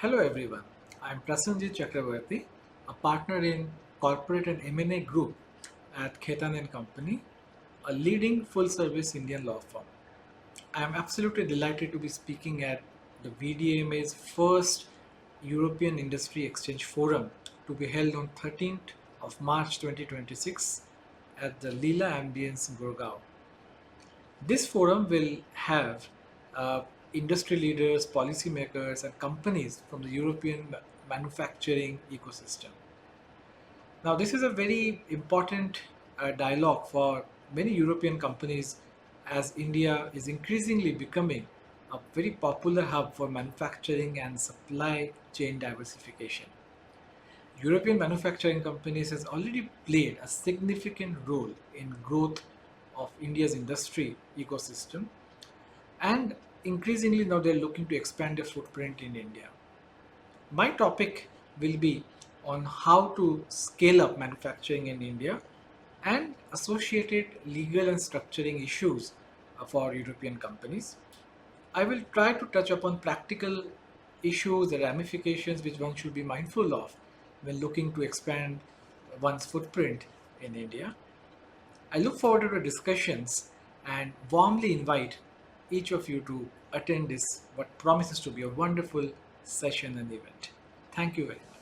Hello everyone, I am Prasenjit Chakravarti, a partner in corporate and M&A group at Khaitan Company, a leading full-service Indian law firm. I am absolutely delighted to be speaking at the VDMA's first European Industry Exchange Forum to be held on 13th of March 2026 at the Leela Ambience in Gurugram. This forum will have uh, industry leaders, policymakers, and companies from the European manufacturing ecosystem. Now, this is a very important dialogue for many European companies as India is increasingly becoming a very popular hub for manufacturing and supply chain diversification. European manufacturing companies has already played a significant role in growth of India's industry ecosystem, and increasingly now they're looking to expand their footprint in India. My topic will be on how to scale up manufacturing in India and associated legal and structuring issues for European companies. I will try to touch upon practical issues, the ramifications which one should be mindful of when looking to expand one's footprint in India. I look forward to the discussions and warmly invite each of you to attend this, what promises to be a wonderful session and event. Thank you very much.